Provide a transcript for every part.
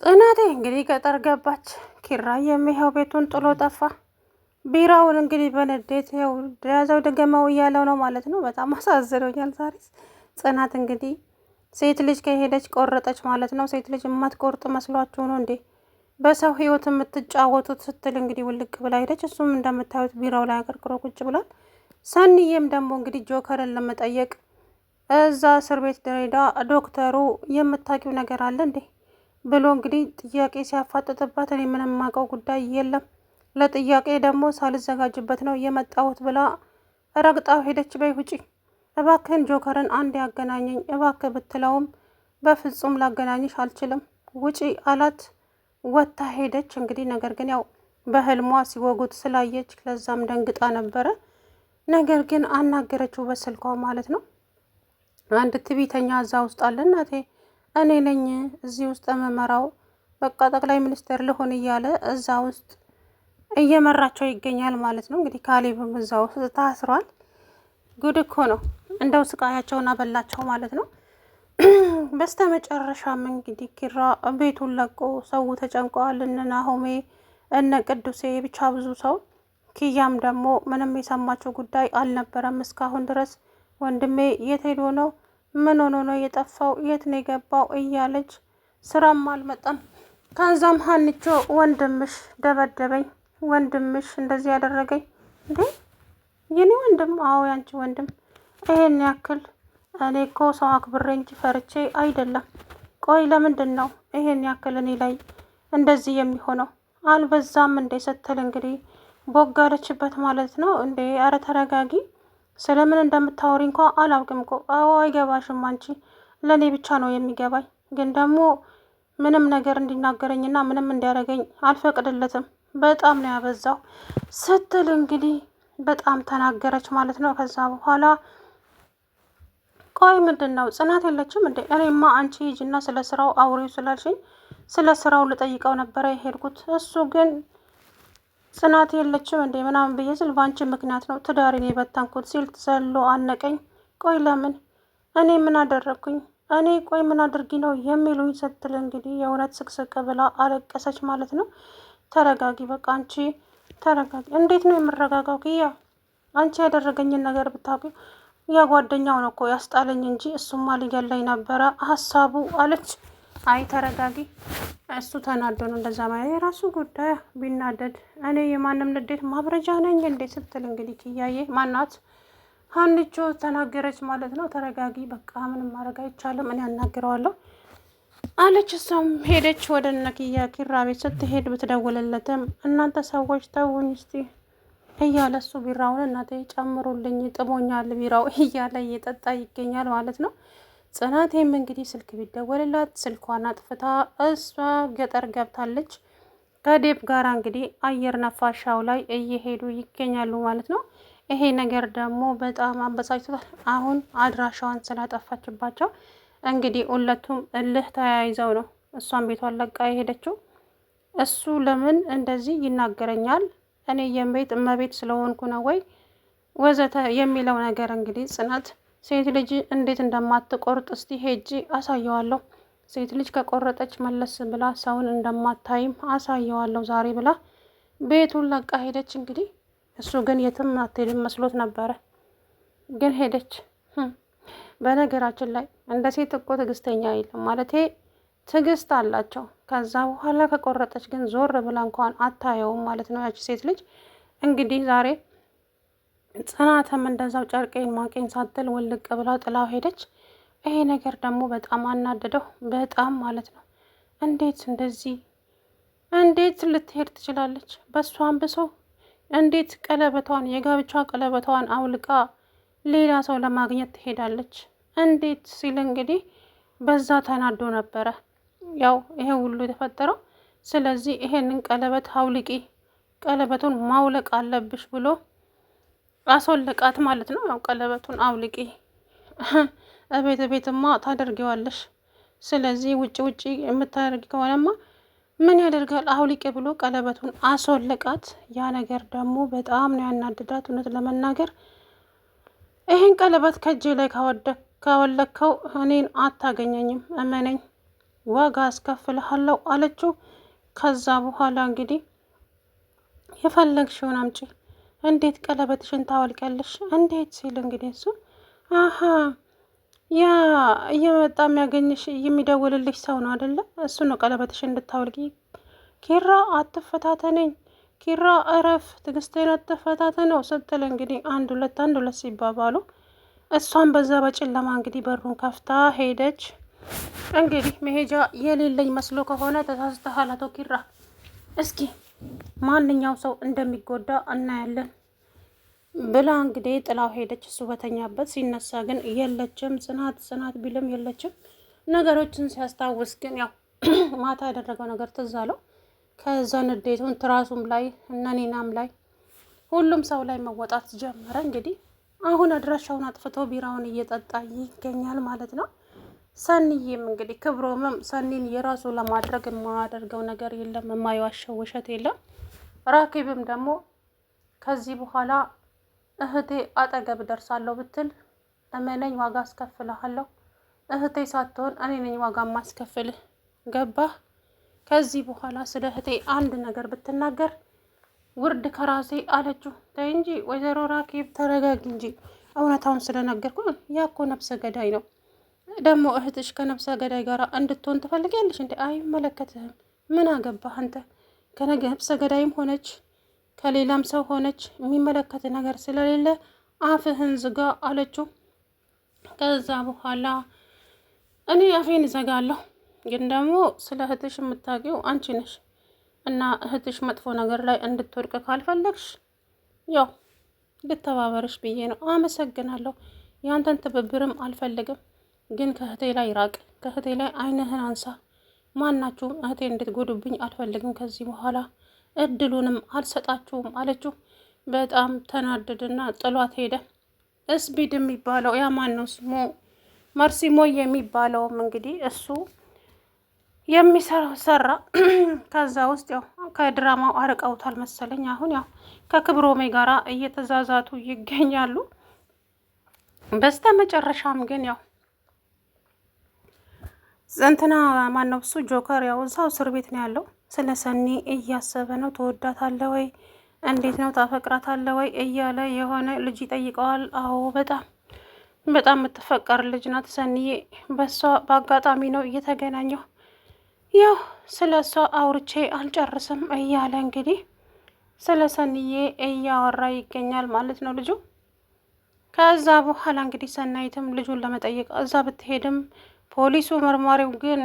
ጽናቴ እንግዲህ ገጠር ገባች። ኪራ የሚኸው ቤቱን ጥሎ ጠፋ። ቢራውን እንግዲህ በንዴት ያው ያዘው ድገመው እያለው ነው ማለት ነው። በጣም አሳዝኖኛል ዛሬ። ጽናት እንግዲህ ሴት ልጅ ከሄደች ቆረጠች ማለት ነው። ሴት ልጅ የማትቆርጥ መስሏችሁ ነው እንዴ በሰው ህይወት የምትጫወቱት? ስትል እንግዲህ ውልቅ ብላ ሄደች። እሱም እንደምታዩት ቢራው ላይ አቀርቅሮ ቁጭ ብሏል። ሰኒዬም ደግሞ እንግዲህ ጆከርን ለመጠየቅ እዛ እስር ቤት ድሬዳ ዶክተሩ የምታውቂው ነገር አለ እንዴ ብሎ እንግዲህ ጥያቄ ሲያፋጥጥባት እኔ ምንም የማውቀው ጉዳይ የለም፣ ለጥያቄ ደግሞ ሳልዘጋጅበት ነው የመጣሁት ብላ ረግጣው ሄደች። በይ ውጪ እባክህን ጆከርን አንድ ያገናኘኝ እባክህ ብትለውም በፍጹም ላገናኝሽ አልችልም ውጪ አላት። ወጥታ ሄደች። እንግዲህ ነገር ግን ያው በህልሟ ሲወጉት ስላየች ለዛም ደንግጣ ነበረ። ነገር ግን አናገረችው በስልኳ ማለት ነው። አንድ ትዕቢተኛ እዛ ውስጥ አለ እናቴ እኔ ነኝ እዚህ ውስጥ የምመራው በቃ ጠቅላይ ሚኒስትር ልሆን እያለ እዛ ውስጥ እየመራቸው ይገኛል ማለት ነው። እንግዲህ ካሌብም እዛ ውስጥ ታስሯል። ጉድ እኮ ነው። እንደው ስቃያቸውን አበላቸው ማለት ነው። በስተ መጨረሻም እንግዲህ ኪራ ቤቱን ለቆ ሰው ተጨንቀዋል። እነ ናሆሜ እነ ቅዱሴ ብቻ ብዙ ሰው። ኪያም ደግሞ ምንም የሰማቸው ጉዳይ አልነበረም እስካሁን ድረስ። ወንድሜ የት ሄዶ ነው? ምን ሆኖ ነው የጠፋው? የት ነው የገባው? እያለች ስራም አልመጣም። ከዛም ሀንቾ ወንድምሽ ደበደበኝ፣ ወንድምሽ እንደዚህ ያደረገኝ። እንዴ የኔ ወንድም? አዎ ያንቺ ወንድም። ይሄን ያክል እኔ እኮ ሰው አክብሬ እንጂ ፈርቼ አይደለም። ቆይ ለምንድን ነው ይሄን ያክል እኔ ላይ እንደዚህ የሚሆነው? አልበዛም እንዴ ስትል እንግዲህ ቦጋለችበት ማለት ነው። እንዴ አረ ተረጋጊ፣ ስለምን እንደምታወሪ እንኳ አላውቅም እኮ። አዎ አይገባሽም አንቺ፣ ለእኔ ብቻ ነው የሚገባኝ። ግን ደግሞ ምንም ነገር እንዲናገረኝና ምንም እንዲያደርገኝ አልፈቅድለትም። በጣም ነው ያበዛው ስትል እንግዲህ በጣም ተናገረች ማለት ነው። ከዛ በኋላ ቆይ ምንድን ነው ጽናት የለችም እንዴ? እኔማ አንቺ ሂጂና ስለ ስራው አውሪው ስላልሽኝ ስለ ስራው ልጠይቀው ነበረ የሄድኩት። እሱ ግን ጽናት የለችም እንዴ ምናምን ብዬ ስል በአንቺ ምክንያት ነው ትዳሬን የበተንኩት ሲል ዘሎ አነቀኝ። ቆይ ለምን? እኔ ምን አደረግኩኝ? እኔ ቆይ ምን አድርጊ ነው የሚሉኝ ስትል እንግዲህ የእውነት ስቅስቅ ብላ አለቀሰች ማለት ነው። ተረጋጊ፣ በቃ አንቺ ተረጋጊ። እንዴት ነው የምረጋጋው? ክያ አንቺ ያደረገኝን ነገር ብታውቂ። ያ ጓደኛው ነው እኮ ያስጣለኝ እንጂ እሱማ ሊገለኝ ነበረ ሀሳቡ አለች። አይ ተረጋጊ፣ እሱ ተናዶ ነው እንደዛ ማለት የራሱ ጉዳይ ቢናደድ፣ እኔ የማንም ንዴት ማብረጃ ነኝ እንዴ ስትል እንግዲህ ኪያዬ ማናት ሀንቾ ተናገረች ማለት ነው። ተረጋጊ በቃ ምንም ማድረግ አይቻልም፣ እኔ አናግረዋለሁ አለች። እሷም ሄደች ወደ እነ ኪራ ቤት። ስትሄድ ብትደውልለትም እናንተ ሰዎች ተውኝ እስቲ እያለ እሱ ቢራውን እናቴ ጨምሩልኝ ጥሞኛል ቢራው እያለ እየጠጣ ይገኛል ማለት ነው። ጽናቴም እንግዲህ ስልክ ቢደወልላት ስልኳን አጥፍታ እሷ ገጠር ገብታለች። ከዴብ ጋር እንግዲህ አየር ነፋሻው ላይ እየሄዱ ይገኛሉ ማለት ነው። ይሄ ነገር ደግሞ በጣም አበሳጭቷል። አሁን አድራሻዋን ስላጠፋችባቸው እንግዲህ ሁለቱም እልህ ተያይዘው ነው እሷን ቤቷን ለቃ የሄደችው። እሱ ለምን እንደዚህ ይናገረኛል? እኔ የቤት እመቤት ስለሆንኩ ነው ወይ ወዘተ የሚለው ነገር እንግዲህ ጽናት ሴት ልጅ እንዴት እንደማትቆርጥ እስቲ ሄጂ አሳየዋለሁ፣ ሴት ልጅ ከቆረጠች መለስ ብላ ሰውን እንደማታይም አሳየዋለሁ ዛሬ ብላ ቤቱን ለቃ ሄደች። እንግዲህ እሱ ግን የትም አትሄድም መስሎት ነበረ፣ ግን ሄደች። በነገራችን ላይ እንደ ሴት እኮ ትዕግስተኛ የለም ማለቴ ትዕግስት አላቸው። ከዛ በኋላ ከቆረጠች ግን ዞር ብላ እንኳን አታየውም ማለት ነው ያቺ ሴት ልጅ። እንግዲህ ዛሬ ጽናትም እንደዛው ጨርቄን ማቄን ሳትል ውልቅ ብላ ጥላው ሄደች። ይሄ ነገር ደግሞ በጣም አናደደው፣ በጣም ማለት ነው። እንዴት እንደዚህ እንዴት ልትሄድ ትችላለች? በሷን ብሶ እንዴት ቀለበቷን የጋብቻ ቀለበቷን አውልቃ ሌላ ሰው ለማግኘት ትሄዳለች? እንዴት ሲል እንግዲህ በዛ ተናዶ ነበረ ያው ይሄ ሁሉ የተፈጠረው። ስለዚህ ይሄንን ቀለበት አውልቂ፣ ቀለበቱን ማውለቅ አለብሽ ብሎ አስወለቃት ማለት ነው። ያው ቀለበቱን አውልቂ፣ ቤትማ ታደርጊዋለሽ። ስለዚህ ውጪ የምታደርጊ ከሆነማ ምን ያደርጋል አውልቂ ብሎ ቀለበቱን አስወለቃት። ያ ነገር ደግሞ በጣም ነው ያናድዳት። እውነት ለመናገር ይሄን ቀለበት ከእጄ ላይ ካወለከው እኔን አታገኘኝም፣ እመነኝ ዋጋ አስከፍልሃለሁ አለችው። ከዛ በኋላ እንግዲህ የፈለግሽውን አምጪ፣ እንዴት ቀለበትሽን ታወልቂያለሽ? እንዴት ሲል እንግዲህ እሱ አሀ ያ እየመጣ የሚያገኝሽ የሚደውልልሽ ሰው ነው አይደለ? እሱ ነው ቀለበትሽ እንድታወልቂ። ኪራ አትፈታተነኝ፣ ኪራ እረፍ፣ ትዕግስቴን አትፈታተነው ስትል እንግዲህ አንድ ሁለት ሲባባሉ እሷን በዛ በጨለማ እንግዲህ በሩን ከፍታ ሄደች። እንግዲህ መሄጃ የሌለኝ መስሎ ከሆነ ተሳስተሃል አቶ ኪራ፣ እስኪ ማንኛው ሰው እንደሚጎዳ እናያለን ብላ እንግዲህ ጥላው ሄደች። እሱ በተኛበት ሲነሳ ግን የለችም። ጽናት ቢልም የለችም። ነገሮችን ሲያስታውስ ግን ያው ማታ ያደረገው ነገር ትዝ አለው። ከዛ ንዴቱን ትራሱም ላይ እነ ኒናም ላይ ሁሉም ሰው ላይ መወጣት ጀመረ። እንግዲህ አሁን አድራሻውን አጥፍቶ ቢራውን እየጠጣ ይገኛል ማለት ነው። ሰኒዬም እንግዲህ ክብሮምም ሰኒን የራሱ ለማድረግ የማያደርገው ነገር የለም፣ የማይዋሸው ውሸት የለም። ራኪብም ደግሞ ከዚህ በኋላ እህቴ አጠገብ ደርሳለሁ ብትል እመነኝ፣ ዋጋ አስከፍልሃለሁ። እህቴ ሳትሆን እኔ ነኝ ዋጋ ማስከፍልህ፣ ገባህ? ከዚህ በኋላ ስለ እህቴ አንድ ነገር ብትናገር ውርድ ከራሴ አለችው። ተይ እንጂ ወይዘሮ ራኪብ ተረጋጊ እንጂ፣ እውነታውን ስለነገርኩ ያ እኮ ነፍሰ ገዳይ ነው። ደግሞ እህትሽ ከነፍሰ ገዳይ ጋር እንድትሆን ትፈልጊያለሽ እንዴ? አይመለከትህም። ምን አገባህ አንተ? ከነፍሰ ገዳይም ሆነች ከሌላም ሰው ሆነች የሚመለከት ነገር ስለሌለ አፍህን ዝጋ አለችው። ከዛ በኋላ እኔ አፌን እዘጋለሁ፣ ግን ደግሞ ስለ እህትሽ የምታውቂው አንቺ ነሽ እና እህትሽ መጥፎ ነገር ላይ እንድትወድቅ ካልፈለግሽ ያው ልተባበርሽ ብዬ ነው። አመሰግናለሁ። ያንተን ትብብርም አልፈልግም፣ ግን ከእህቴ ላይ ራቅ፣ ከእህቴ ላይ አይንህን አንሳ። ማናችሁም እህቴ እንድትጎዱብኝ አልፈልግም። ከዚህ በኋላ እድሉንም አልሰጣችሁም አለችው። በጣም ተናደድና ጥሏት ሄደ። እስቢድ የሚባለው ያ ማን ነው ስሙ? መርሲሞይ የሚባለውም እንግዲህ እሱ የሚሰራው ሰራ። ከዛ ውስጥ ያው ከድራማው አርቀውታል መሰለኝ። አሁን ያው ከክብሮሜ ጋራ እየተዛዛቱ ይገኛሉ። በስተ መጨረሻም ግን ያው እንትና ማነው እሱ ጆከር ያው እዛው እስር ቤት ነው ያለው። ስለ ሰኒ እያሰበ ነው። ትወዳታለህ ወይ? እንዴት ነው ታፈቅራታለህ ወይ? እያለ የሆነ ልጅ ይጠይቀዋል። አዎ በጣም የምትፈቀር ልጅ ናት ሰኒዬ። በሷ በአጋጣሚ ነው እየተገናኘው። ያው ስለ እሷ አውርቼ አልጨርስም እያለ እንግዲህ ስለ ሰኒዬ እያወራ ይገኛል ማለት ነው ልጁ። ከዛ በኋላ እንግዲህ ሰናይትም ልጁን ለመጠየቅ እዛ ብትሄድም ፖሊሱ መርማሪው ግን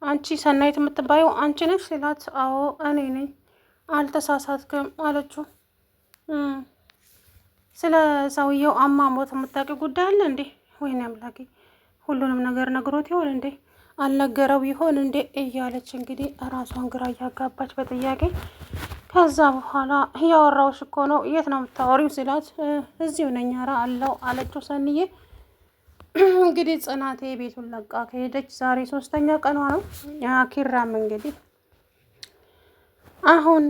አንቺ ሰናይት የምትባየው አንቺ ነሽ ሲላት፣ አዎ እኔ ነኝ አልተሳሳትክም አለችው። ስለ ሰውየው አሟሟት የምታውቂው ጉዳይ አለ እንዴ? ወይኔ አምላኬ፣ ሁሉንም ነገር ነግሮት ይሆን እንዴ? አልነገረው ይሆን እንዴ? እያለች እንግዲህ ራሷን ግራ እያጋባች በጥያቄ ከዛ በኋላ እያወራሁሽ እኮ ነው፣ የት ነው የምታወሪው ሲላት፣ እዚሁ ነኝ ኧረ አለው አለችው ሰንዬ። እንግዲህ ጽናቴ ቤቱን ለቃ ከሄደች ዛሬ 3ኛ ቀኗ ነው። ኪራም እንግዲህ አሁን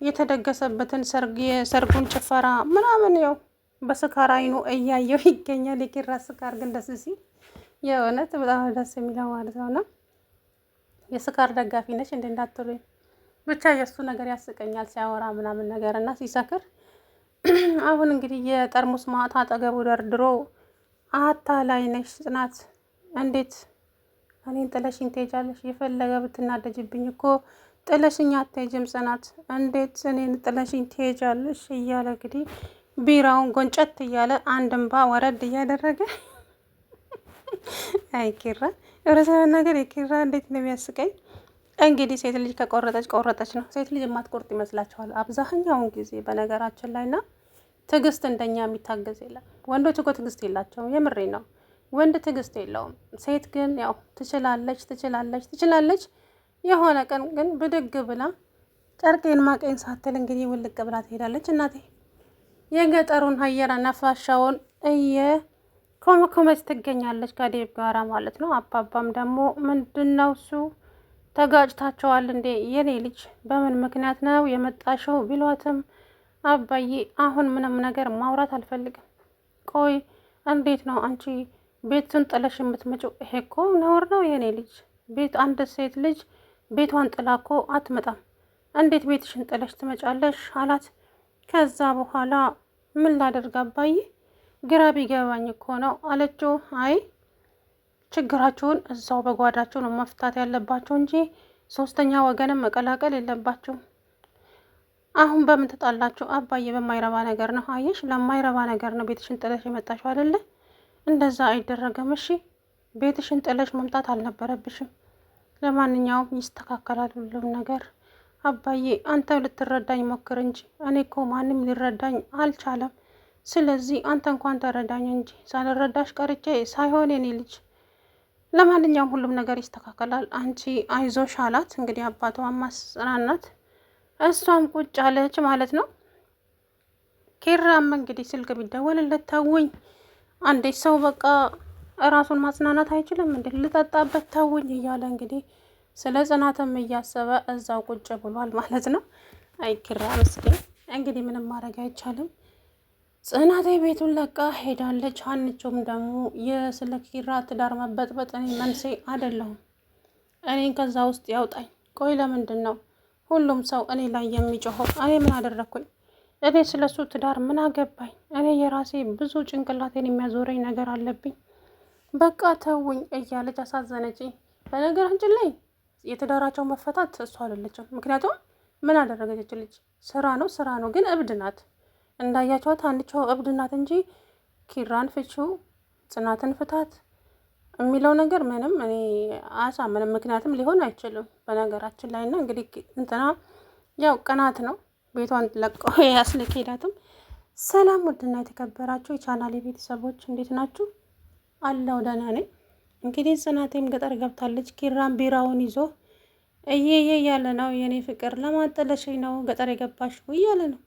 የተደገሰበትን የሰርጉን ጭፈራ ምናምን ያው በስካር አይኑ እያየው ይገኛል። የኪራ ስካር ግን ደስ ሲል የእውነት በጣም ደስ የሚለው ማለት ነው። እና የስካር ደጋፊ ነች እንደ እንዳትሉኝ ብቻ የእሱ ነገር ያስቀኛል ሲያወራ ምናምን ነገር እና ሲሰክር። አሁን እንግዲህ የጠርሙስ ማታ አጠገቡ ደርድሮ አታላይ ነሽ ጽናት፣ እንዴት እኔን ጥለሽኝ ትሄጃለሽ? የፈለገ ብትናደጅብኝ እኮ ጥለሽኝ አትሄጂም ጽናት፣ እንዴት እኔን ጥለሽኝ ትሄጃለሽ? እያለ እንግዲህ ቢራውን ጎንጨት እያለ አንድ እንባ ወረድ እያደረገ አይ ኪራ ርዕሰ ነገር የኪራ እንዴት ነው የሚያስቀኝ። እንግዲህ ሴት ልጅ ቆረጠች ነው። ሴት ልጅ የማትቆርጥ ይመስላችኋል አብዛኛውን ጊዜ በነገራችን ላይ ና ትዕግስት እንደኛ የሚታገዝ የለም። ወንዶች እኮ ትዕግስት የላቸውም። የምሬ ነው። ወንድ ትዕግስት የለውም። ሴት ግን ያው ትችላለች። የሆነ ቀን ግን ብድግ ብላ ጨርቄን ማቄን ሳትል እንግዲህ ውልቅ ብላ ትሄዳለች። እናቴ የገጠሩን አየር ነፋሻውን ኮመኮመች ትገኛለች ከዴብ ጋራ ማለት ነው። አባባም ደግሞ ምንድን ነው እሱ ተጋጭታቸዋል እንዴ የኔ ልጅ በምን ምክንያት ነው የመጣሽው ቢሏትም አባዬ አሁን ምንም ነገር ማውራት አልፈልግም። ቆይ እንዴት ነው አንቺ ቤቱን ጥለሽ የምትመጪው? ይሄ እኮ ነውር ነው የኔ ልጅ ቤት አንድ ሴት ልጅ ቤቷን ጥላ እኮ አትመጣም። እንዴት ቤትሽን ጥለሽ ትመጫለሽ አላት። ከዛ በኋላ ምን ላደርግ አባዬ ግራ ቢገባኝ እኮ ነው አለችው። አይ ችግራችሁን እዛው በጓዳችሁ ነው መፍታት ያለባቸው እንጂ ሶስተኛ ወገንም መቀላቀል የለባቸውም። አሁን በምን ተጣላችሁ? አባዬ በማይረባ ነገር ነው። አየሽ ለማይረባ ነገር ነው ቤትሽን ጥለሽ የመጣሽው አይደለ? እንደዛ አይደረግም። እሺ ቤትሽን ጥለሽ መምጣት አልነበረብሽም። ለማንኛውም ይስተካከላል ሁሉም ነገር። አባዬ አንተ ልትረዳኝ ሞክር እንጂ እኔ እኮ ማንም ሊረዳኝ አልቻለም። ስለዚህ አንተ እንኳን ተረዳኝ እንጂ ሳልረዳሽ ቀርቼ ሳይሆን የኔ ልጅ። ለማንኛውም ሁሉም ነገር ይስተካከላል፣ አንቺ አይዞሽ አላት። እንግዲህ አባቷ ማጽናናት፣ እሷም ቁጭ አለች ማለት ነው። ኪራም እንግዲህ ስልክ ቢደወልለት ተውኝ፣ አንዴ ሰው በቃ እራሱን ማጽናናት አይችልም እንዴ? ልጠጣበት ተውኝ እያለ እንግዲህ ስለ ጽናትም እያሰበ እዛው ቁጭ ብሏል ማለት ነው። አይ ኪራ ምስኪን። እንግዲህ ምንም ማድረግ አይቻልም። ጽናቴ ቤቱን ለቃ ሄዳለች። ሀንቾም ደግሞ የስለ ኪራ ትዳር መበጥበጥ እኔ መንስኤ አይደለሁም፣ እኔን ከዛ ውስጥ ያውጣኝ። ቆይ ለምንድን ነው ሁሉም ሰው እኔ ላይ የሚጮኸው? እኔ ምን አደረግኩኝ? እኔ ስለሱ ትዳር ምን አገባኝ? እኔ የራሴ ብዙ ጭንቅላቴን የሚያዞረኝ ነገር አለብኝ። በቃ ተውኝ እያለች አሳዘነችኝ። በነገራችን ላይ የትዳራቸው መፈታት እሷ አይደለችም። ምክንያቱም ምን አደረገች ልጅ? ስራ ነው ስራ ነው። ግን እብድ ናት እንዳያቸዋት፣ አንድቸው እብድ ናት እንጂ ኪራን ፍቺው ጽናትን ፍታት የሚለው ነገር ምንም እኔ አያሳምንም። ምክንያቱም ሊሆን አይችልም በነገራችን ላይ። እና እንግዲህ እንትና ያው ቅናት ነው ቤቷን ለቀው ያስልኬዳትም። ሰላም ውድና የተከበራችሁ የቻናሌ ቤተሰቦች እንዴት ናችሁ? አለው ደህና ነኝ። እንግዲህ ጽናቴም ገጠር ገብታለች። ኪራም ቢራውን ይዞ እየየ እያለ ነው። የኔ ፍቅር ለማጠለሽኝ ነው ገጠር የገባሽው እያለ ነው።